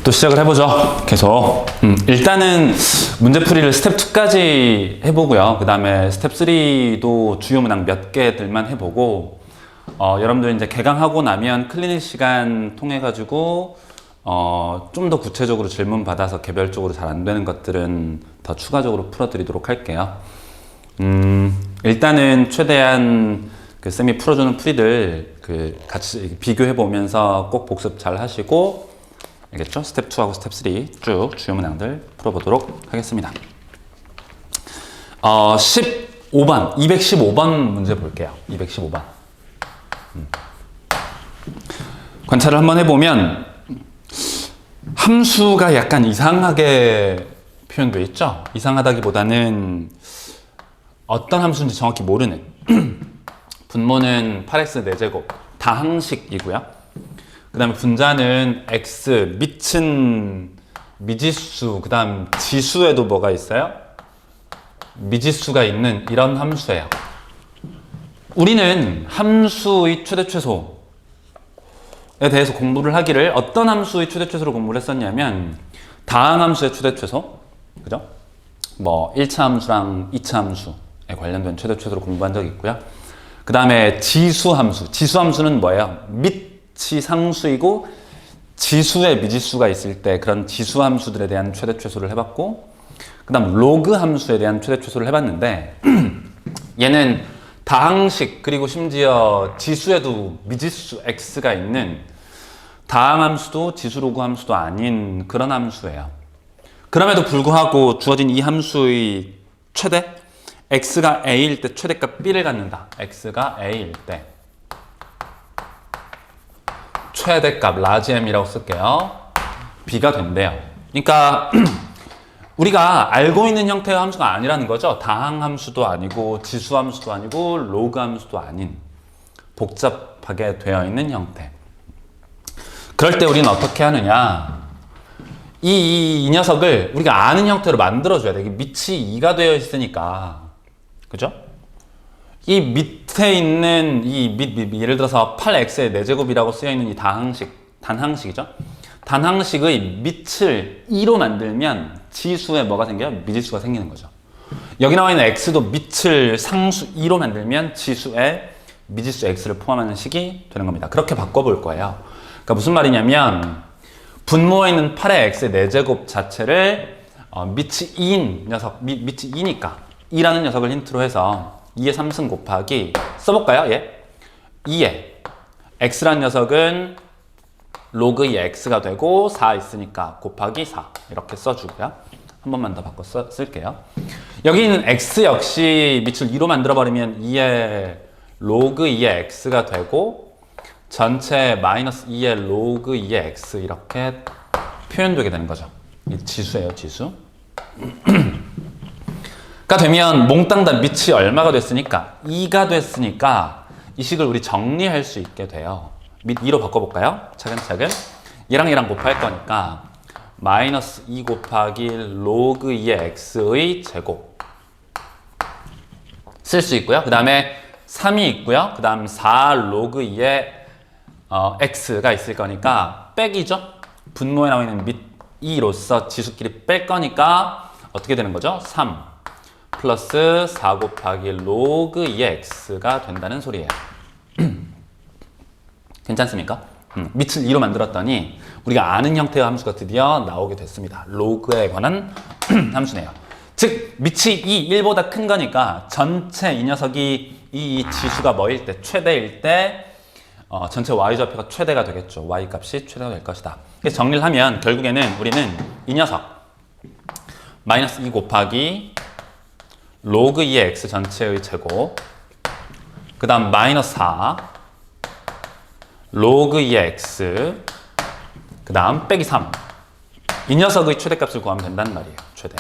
또 시작을 해보죠. 계속. 일단은 문제풀이를 스텝 2까지 해보고요. 그 다음에 스텝 3도 주요 문항 몇 개들만 해보고, 여러분들 이제 개강하고 나면 클리닉 시간 통해가지고, 좀 더 구체적으로 질문 받아서 개별적으로 잘 안 되는 것들은 더 추가적으로 풀어드리도록 할게요. 일단은 최대한 그 쌤이 풀어주는 풀이들 같이 비교해 보면서 꼭 복습 잘 하시고, 알겠죠? 스텝 2하고 스텝 3 쭉 주요 문항들 풀어보도록 하겠습니다. 15번, 215번 문제 볼게요. 215번. 관찰을 한번 해보면 함수가 약간 이상하게 표현되어 있죠? 이상하다기보다는 어떤 함수인지 정확히 모르는 분모는 8x 4제곱 다항식이고요. 그 다음에 분자는 x, 밑은 미지수, 그 다음 지수에도 뭐가 있어요? 미지수가 있는 이런 함수예요. 우리는 함수의 최대 최소에 대해서 공부를 하기를 어떤 함수의 최대 최소로 공부를 했었냐면 다항함수의 최대 최소, 그죠? 뭐 1차 함수랑 2차 함수에 관련된 최대 최소로 공부한 적이 있고요. 그 다음에 지수함수, 지수함수는 뭐예요? 밑이 상수이고 지수에 미지수가 있을 때 그런 지수함수들에 대한 최대 최소를 해봤고, 그 다음 로그 함수에 대한 최대 최소를 해봤는데 얘는 다항식 그리고 심지어 지수에도 미지수 x가 있는 다항함수도 지수 로그 함수도 아닌 그런 함수예요. 그럼에도 불구하고 주어진 이 함수의 최대 x가 a일 때 최대값 b를 갖는다. x가 a일 때 최대값 라지 m이라고 쓸게요. b가 된대요. 그러니까 우리가 알고 있는 형태의 함수가 아니라는 거죠. 다항함수도 아니고 지수함수도 아니고 로그함수도 아닌 복잡하게 되어 있는 형태. 그럴 때 우리는 어떻게 하느냐, 이 녀석을 우리가 아는 형태로 만들어줘야 돼. 밑이 2가 되어 있으니까, 그죠? 이 밑에 있는 예를 들어서 8x의 4제곱이라고 쓰여있는 이 단항식이죠? 단항식의 밑을 2로 만들면 지수에 뭐가 생겨요? 미지수가 생기는 거죠. 여기 나와 있는 x도 밑을 상수 2로 만들면 지수에 미지수 x를 포함하는 식이 되는 겁니다. 그렇게 바꿔볼 거예요. 그러니까 무슨 말이냐면 분모에 있는 8의 x의 4제곱 자체를 밑이 2인 녀석, 밑이 2니까 2라는 녀석을 힌트로 해서 2의 3승 곱하기 써볼까요? 예? 2의 x라는 녀석은 로그 2의 x가 되고 4 있으니까 곱하기 4 이렇게 써주고요. 한 번만 더 바꿔 쓸게요. 여기 있는 x 역시 밑을 2로 만들어버리면 2의 로그 2의 x가 되고 전체 마이너스 2의 로그 2의 x 이렇게 표현되게 되는 거죠. 이 지수예요, 지수. 가 되면 몽땅 다 밑이 얼마가 됐으니까 2가 됐으니까 이 식을 우리 정리할 수 있게 돼요. 밑 2로 바꿔볼까요? 차근차근. 얘랑 얘랑 곱할 거니까 마이너스 2 곱하기 로그 2의 x의 제곱 쓸 수 있고요. 그 다음에 3이 있고요. 그 다음 4 로그 2의 x가 있을 거니까 빼기죠. 분모에 나와 있는 밑 2로서 지수끼리 뺄 거니까 어떻게 되는 거죠? 3 플러스 4 곱하기 로그 2의 x가 된다는 소리예요. 괜찮습니까? 밑을 2로 만들었더니 우리가 아는 형태의 함수가 드디어 나오게 됐습니다. 로그에 관한 함수네요. 즉 밑이 2, 1보다 큰 거니까 전체 이 녀석이 이 지수가 뭐일 때, 최대일 때 전체 y좌표가 최대가 되겠죠. y 값이 최대가 될 것이다. 그래서 정리를 하면 결국에는 우리는 이 녀석 마이너스 2 곱하기 로그 2의 x 전체의 제곱, 그 다음 마이너스 4 로그 2의 x, 그 다음 빼기 3. 이 녀석의 최대값을 구하면 된다는 말이에요. 최대.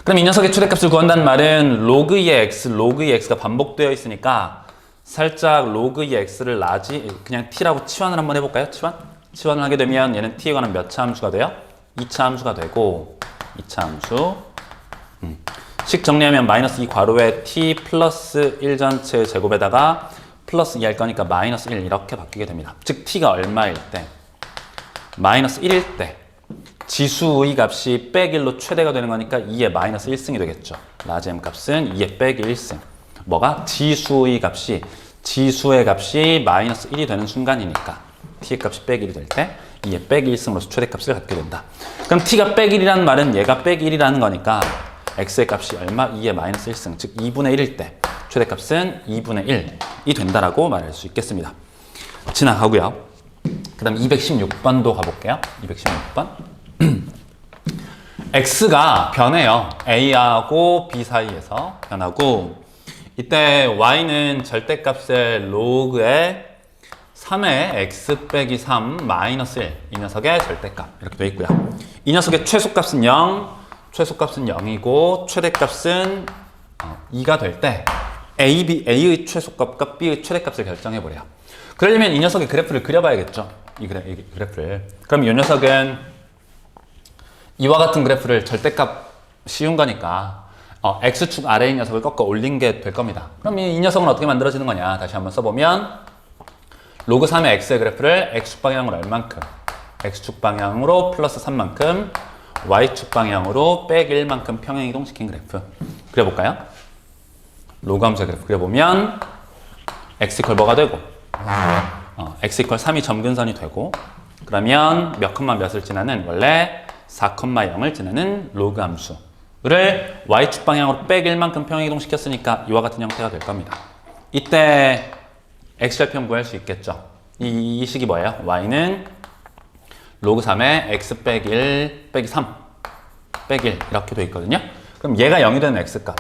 그럼 이 녀석의 최대값을 구한다는 말은 로그 2의 x, 로그 2의 x가 반복되어 있으니까 살짝 로그 2의 x를 그냥 t라고 치환을 한번 해볼까요? 치환을 하게 되면 얘는 t에 관한 몇 차 함수가 돼요? 2차 함수가 되고, 2차 함수. 식 정리하면 마이너스 2 괄호에 t 플러스 1 전체의 제곱에다가 플러스 2 할 거니까 마이너스 1 이렇게 바뀌게 됩니다. 즉 t가 얼마일 때? 마이너스 1일 때 지수의 값이 빼기 1로 최대가 되는 거니까 2의 마이너스 1승이 되겠죠. 라지 m 값은 2의 빼기 1승. 뭐가? 지수의 값이 마이너스 1이 되는 순간이니까 t의 값이 빼기 1이 될 때 2의 빼기 1승으로서 최대값을 갖게 된다. 그럼 t가 빼기 1이라는 말은 얘가 빼기 1이라는 거니까 x의 값이 얼마? 2의 마이너스 1승, 즉 2분의 1일 때 최대값은 2분의 1이 된다라고 말할 수 있겠습니다. 지나가고요. 그 다음 216번도 가볼게요. 216번. x가 변해요. a하고 b 사이에서 변하고 이때 y는 절대값의 로그의 3의 x 빼기 3 마이너스 1 이 녀석의 절대값 이렇게 되어 있고요. 이 녀석의 최소값은 0, 최소값은 0이고 최대값은 2가 될 때 A의 최소값과 B의 최대값을 결정해버려요. 그러려면 이 녀석의 그래프를 그려봐야겠죠. 이 그래프를. 그럼 이 녀석은 이와 같은 그래프를 절대값 쉬운 거니까 X축 아래의 녀석을 꺾어 올린 게 될 겁니다. 그럼 이 녀석은 어떻게 만들어지는 거냐. 다시 한번 써보면 로그 3의 X의 그래프를 X축 방향으로 얼만큼 X축 방향으로 플러스 3만큼 Y축 방향으로 빼기 1만큼 평행이동시킨 그래프 그려볼까요? 로그 함수의 그래프 그려보면 X 이퀄 뭐가 되고 X 이퀄 3이 점근선이 되고 그러면 몇 컴마 몇을 지나는 원래 4,0을 지나는 로그 함수를 Y축 방향으로 빼기 1만큼 평행이동시켰으니까 이와 같은 형태가 될 겁니다. 이때 X절편 구할 수 있겠죠. 이 식이 뭐예요? Y는 로그 3의 X 빼기 1 빼기 3 빼기 1 이렇게 돼 있거든요. 그럼 얘가 0이 되는 X값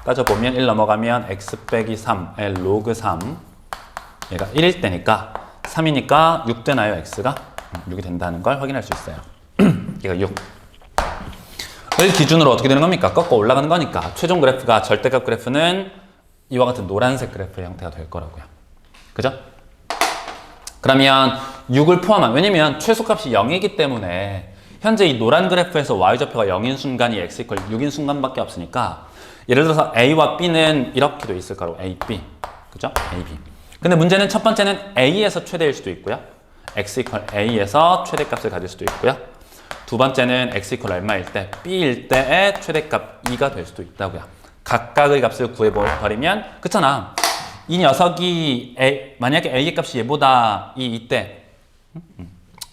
따져보면 1 넘어가면 X 빼기 3의 로그 3 얘가 1일 때니까 3이니까 6 되나요? X가? 6이 된다는 걸 확인할 수 있어요. 얘가 6을 기준으로 어떻게 되는 겁니까? 꺾어 올라가는 거니까 최종 그래프가 절대값 그래프는 이와 같은 노란색 그래프의 형태가 될 거라고요. 그죠? 그러면 6을 포함한, 왜냐면 최소값이 0이기 때문에 현재 이 노란 그래프에서 y좌표가 0인 순간이 x 이퀄 6인 순간밖에 없으니까 예를 들어서 a와 b는 이렇게 돼 있을 거라고. a, b. 그죠? a, b. 근데 문제는 첫 번째는 a에서 최대일 수도 있고요. x 이퀄 a에서 최대값을 가질 수도 있고요. 두 번째는 x 이퀄 얼마일 때 b일 때의 최대값 2가 될 수도 있다고요. 각각의 값을 구해버리면 그렇잖아. 이 녀석이 만약에 a의 값이 얘보다 이때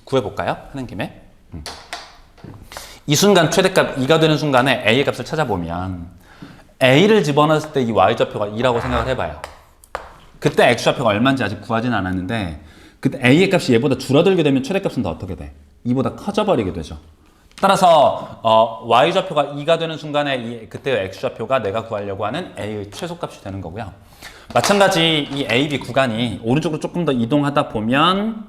구해볼까요? 하는 김에 이 순간 최대값 2가 되는 순간에 a의 값을 찾아보면 a를 집어넣었을 때 이 y좌표가 2라고 생각을 해봐요. 그때 x좌표가 얼마인지 아직 구하지는 않았는데 그때 a의 값이 얘보다 줄어들게 되면 최대값은 더 어떻게 돼? 2보다 커져버리게 되죠. 따라서 y좌표가 2가 되는 순간에 그때의 x좌표가 내가 구하려고 하는 a의 최소값이 되는 거고요. 마찬가지 이 a, b 구간이 오른쪽으로 조금 더 이동하다 보면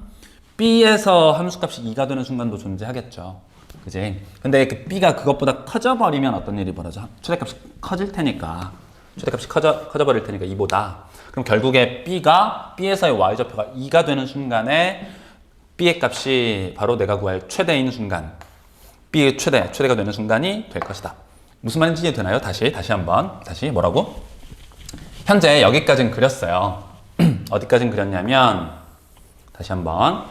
b에서 함수값이 2가 되는 순간도 존재하겠죠. 그지? 근데 그 b가 그것보다 커져버리면 어떤 일이 벌어져? 최대값이 커질 테니까. 최대값이 커져버릴 테니까 2보다. 그럼 결국에 b에서의 y좌표가 2가 되는 순간에 b의 값이 바로 내가 구할 최대인 순간, b의 최대가 되는 순간이 될 것이다. 무슨 말인지 이해되나요? 다시 한번. 다시 뭐라고? 현재 여기까지는 그렸어요. 어디까지는 그렸냐면 다시 한번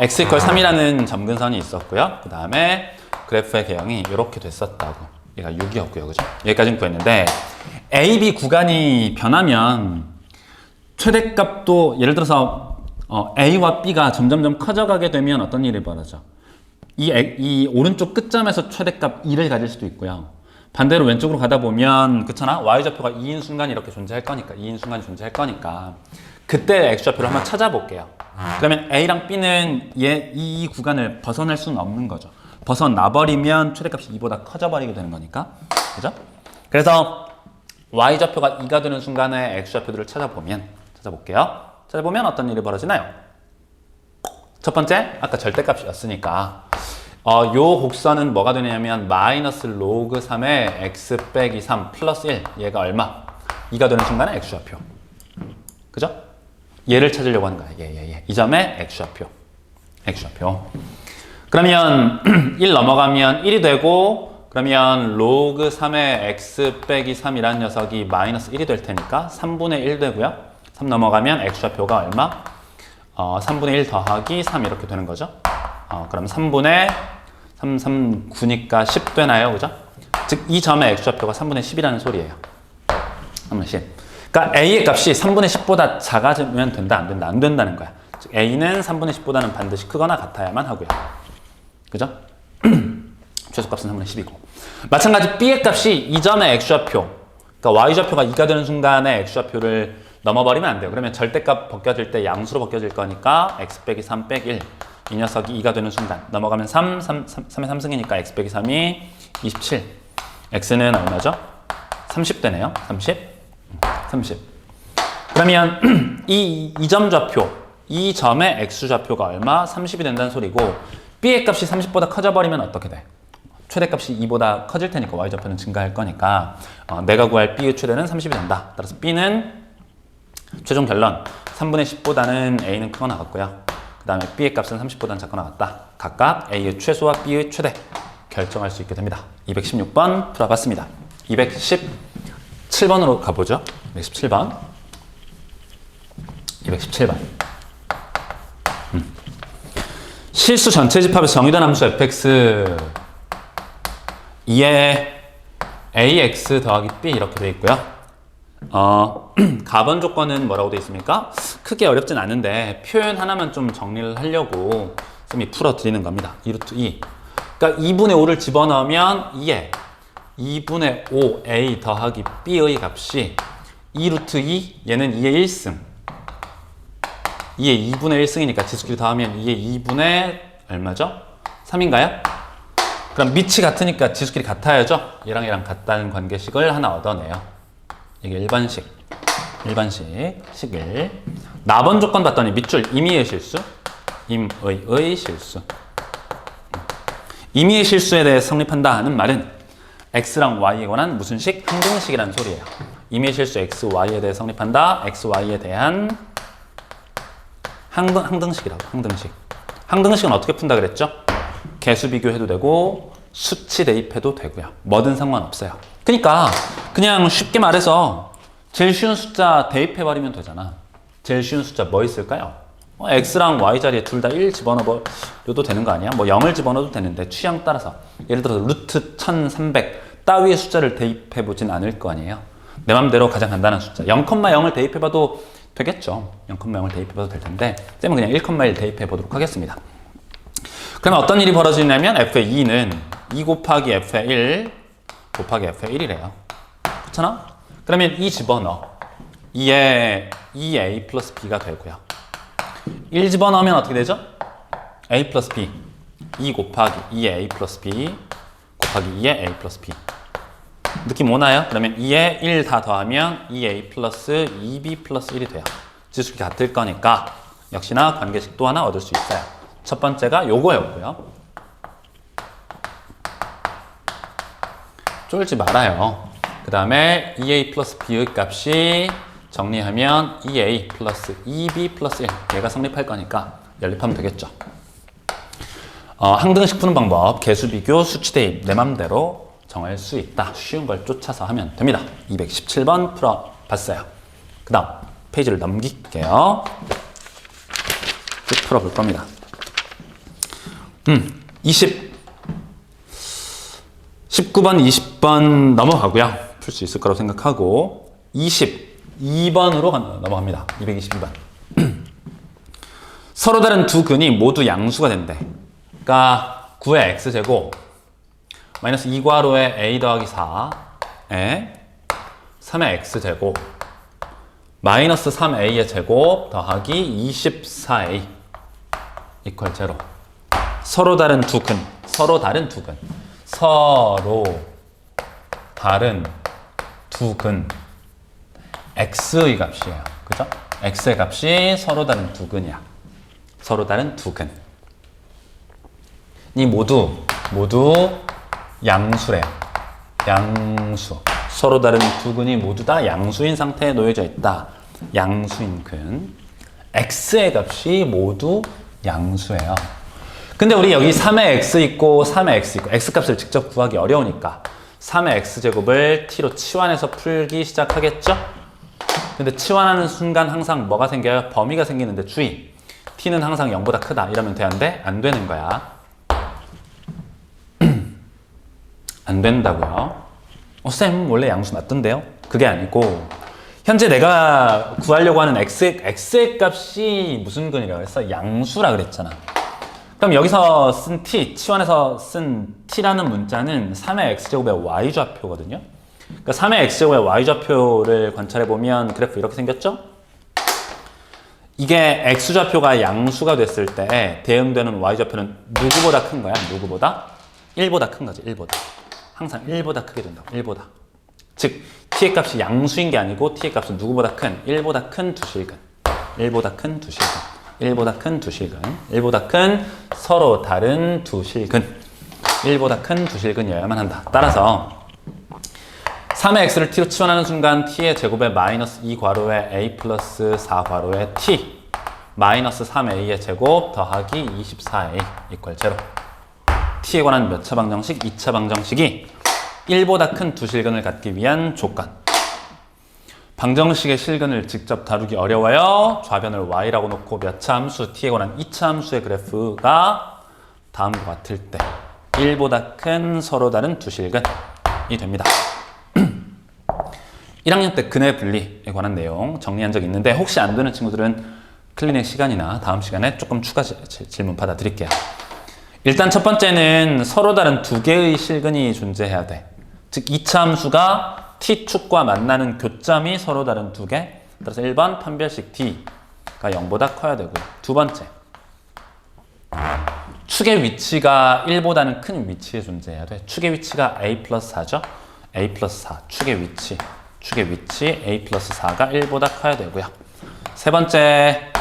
x 이퀄 3이라는 점근선이 있었고요. 그 다음에 그래프의 개형이 이렇게 됐었다고. 얘가 6이었고요. 그죠? 여기까지는 구했는데 a, b 구간이 변하면 최대값도 예를 들어서 a와 b가 점점점 커져가게 되면 어떤 일이 벌어져? 이 오른쪽 끝점에서 최대값 2를 가질 수도 있고요. 반대로 왼쪽으로 가다 보면 그렇잖아. y좌표가 2인 순간이 이렇게 존재할 거니까 2인 순간이 존재할 거니까 그때 x좌표를 한번 찾아볼게요. 그러면 a랑 b는 이 구간을 벗어날 수는 없는 거죠. 벗어나버리면 최대값이 2보다 커져버리게 되는 거니까. 그죠? 그래서 y좌표가 2가 되는 순간에 x좌표들을 찾아볼게요. 찾아보면 어떤 일이 벌어지나요? 첫 번째, 아까 절대값이었으니까 요 곡선은 뭐가 되냐면 마이너스 로그 3의 x 빼기 3 플러스 1 얘가 얼마? 2가 되는 순간에 x좌표. 그죠? 얘를 찾으려고 하는 거야. 이 점의 x좌표. 그러면 1 넘어가면 1이 되고 그러면 로그 3의 x 빼기 3이라는 녀석이 마이너스 1이 될 테니까 3분의 1 되고요. 3 넘어가면 x좌표가 얼마? 3분의 1 더하기 3 이렇게 되는 거죠. 그럼 3분의 3, 3, 9니까 10 되나요? 그죠? 즉, 이 점의 X좌표가 3분의 10이라는 소리예요. 3분의 10. 그러니까 A의 값이 3분의 10보다 작아지면 된다, 안 된다? 안 된다는 거야. 즉, A는 3분의 10보다는 반드시 크거나 같아야만 하고요. 그죠? 최소값은 3분의 10이고. 마찬가지 B의 값이 이 점의 X좌표, 그러니까 Y좌표가 2가 되는 순간에 X좌표를 넘어버리면 안 돼요. 그러면 절대값 벗겨질 때 양수로 벗겨질 거니까 x 빼기 3 빼기 1. 이 녀석이 2가 되는 순간 넘어가면 3의 3승이니까 x 빼기 3이 27. x는 얼마죠? 30 되네요. 30. 그러면 이 점 좌표, 이 점의 x좌표가 얼마? 30이 된다는 소리고 b의 값이 30보다 커져버리면 어떻게 돼? 최대값이 2보다 커질 테니까 y좌표는 증가할 거니까 내가 구할 b의 최대는 30이 된다. 따라서 b는 최종 결론 3분의 10보다는 a는 크거나 같고요. 그 다음에 b의 값은 30보다는 작거나 같다. 각각 a의 최소와 b의 최대 결정할 수 있게 됩니다. 216번 풀어봤습니다. 217번으로 가보죠. 217번. 실수 전체 집합에서 정의된 함수 fx 2에 ax 더하기 b 이렇게 되어 있고요. 가번 조건은 뭐라고 되어 있습니까? 크게 어렵진 않은데 표현 하나만 좀 정리를 하려고 쌤이 풀어드리는 겁니다. 2루트 2. 그러니까 2분의 5를 집어넣으면 2에 2분의 5a 더하기 b의 값이 2루트 2, 얘는 2의 1승. 2의 2분의 1승이니까 지수끼리 더하면 2의 2분의 얼마죠? 3인가요? 그럼 밑이 같으니까 지수끼리 같아야죠? 얘랑 같다는 관계식을 하나 얻어내요. 이게 일반식 11. 나번 조건 봤더니 밑줄 임의의 실수, 임의의 실수. 임의의 실수에 대해 성립한다 하는 말은 x랑 y에 관한 무슨 식? 항등식이라는 소리예요. 임의의 실수 x, y에 대해 성립한다. x, y에 대한 항등식이라고. 항등식은 어떻게 푼다 그랬죠? 개수 비교해도 되고 수치 대입해도 되고요. 뭐든 상관없어요. 그러니까 그냥 쉽게 말해서 제일 쉬운 숫자 대입해버리면 되잖아. 제일 쉬운 숫자 뭐 있을까요? x랑 y 자리에 둘 다 1 집어넣어도 되는 거 아니야? 뭐 0을 집어넣어도 되는데 취향 따라서 예를 들어서 루트 1300 따위의 숫자를 대입해보진 않을 거 아니에요? 내 맘대로 가장 간단한 숫자 0,0을 대입해봐도 되겠죠. 0,0을 대입해봐도 될 텐데 쌤은 그냥 1,1 대입해보도록 하겠습니다. 그러면 어떤 일이 벌어지냐면 f의 2는 2 곱하기 f의 1 곱하기 f의 1이래요. 그렇잖아? 그러면 2 집어넣어. 2에 2a 플러스 b가 되고요. 1 집어넣으면 어떻게 되죠? a 플러스 b. 2 곱하기 2의 a 플러스 b 곱하기 2의 a 플러스 b. 느낌 오나요? 그러면 2에 1 다 더하면 2a 플러스 2b 플러스 1이 돼요. 지수끼리 같을 거니까 역시나 관계식 또 하나 얻을 수 있어요. 첫 번째가 요거였고요. 쫄지 말아요. 그 다음에 2a 플러스 b의 값이 정리하면 2a 플러스 2b 플러스 1 얘가 성립할 거니까 연립하면 되겠죠. 항등식 푸는 방법 개수 비교 수치 대입 내 맘대로 정할 수 있다. 쉬운 걸 쫓아서 하면 됩니다. 217번 풀어봤어요. 그 다음 페이지를 넘길게요. 쭉 풀어볼 겁니다. 19번, 20번 넘어가고요. 풀 수 있을 거라고 생각하고 22번으로 넘어갑니다. 222번. 서로 다른 두 근이 모두 양수가 된대. 그러니까 9의 x제곱 마이너스 2괄호의 a 더하기 4에 3의 x제곱 마이너스 3a의 제곱 더하기 24a 이퀄 0. 서로 다른 두 근. 서로 다른 두 근. x의 값이에요. 그죠? x의 값이 서로 다른 두 근이야. 서로 다른 두 근. 이 모두 양수래요. 양수. 서로 다른 두 근이 모두 다 양수인 상태에 놓여져 있다. 양수인 근. x의 값이 모두 양수예요. 근데 우리 여기 3의 x 있고 3의 x 있고 x값을 직접 구하기 어려우니까 3의 x제곱을 t로 치환해서 풀기 시작하겠죠? 근데 치환하는 순간 항상 뭐가 생겨요? 범위가 생기는데 주의! t는 항상 0보다 크다 이러면 되는데 안 되는 거야. 안 된다고요. 쌤 원래 양수 맞던데요? 그게 아니고 현재 내가 구하려고 하는 x의 값이 무슨 근이라고 했어? 양수라 그랬잖아. 그럼 여기서 쓴 t, 치환해서 쓴 t라는 문자는 3의 x제곱의 y좌표거든요. 그러니까 3의 x제곱의 y좌표를 관찰해보면 그래프 이렇게 생겼죠? 이게 x좌표가 양수가 됐을 때 대응되는 y좌표는 누구보다 큰 거야? 누구보다? 1보다 큰 거지, 1보다. 항상 1보다 크게 된다고, 1보다. 즉, t의 값이 양수인 게 아니고 t의 값은 누구보다 큰, 1보다 큰 두실근. 1보다 큰 두실근. 1보다 큰 두실근. 1보다 큰 서로 다른 두실근. 1보다 큰 두실근이어야만 한다. 따라서 3의 x를 t로 치환하는 순간 t의 제곱에 마이너스 2괄호에 a 플러스 4괄호에 t 마이너스 3a의 제곱 더하기 24a 이퀄 0. t에 관한 몇 차 방정식? 2차 방정식이 1보다 큰 두실근을 갖기 위한 조건. 방정식의 실근을 직접 다루기 어려워요. 좌변을 y라고 놓고 몇 차 함수 t에 관한 2차 함수의 그래프가 다음과 같을 때 1보다 큰 서로 다른 두실근이 됩니다. 1학년 때 근의 분리에 관한 내용 정리한 적이 있는데 혹시 안 되는 친구들은 클리닉 시간이나 다음 시간에 조금 추가 질문 받아드릴게요. 일단 첫 번째는 서로 다른 두 개의 실근이 존재해야 돼. 즉 2차 함수가 t축과 만나는 교점이 서로 다른 두 개. 따라서 1번 판별식 t가 0보다 커야 되고, 두 번째 축의 위치가 1보다는 큰 위치에 존재해야 돼. 축의 위치가 a 플러스 4죠. a 플러스 4 축의 위치 a 플러스 4가 1보다 커야 되고요. 세 번째,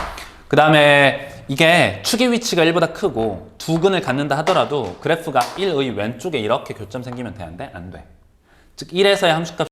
그 다음에 이게 축의 위치가 1보다 크고 두 근을 갖는다 하더라도 그래프가 1의 왼쪽에 이렇게 교점 생기면 되는데 안 돼. 즉 1에서의 함수값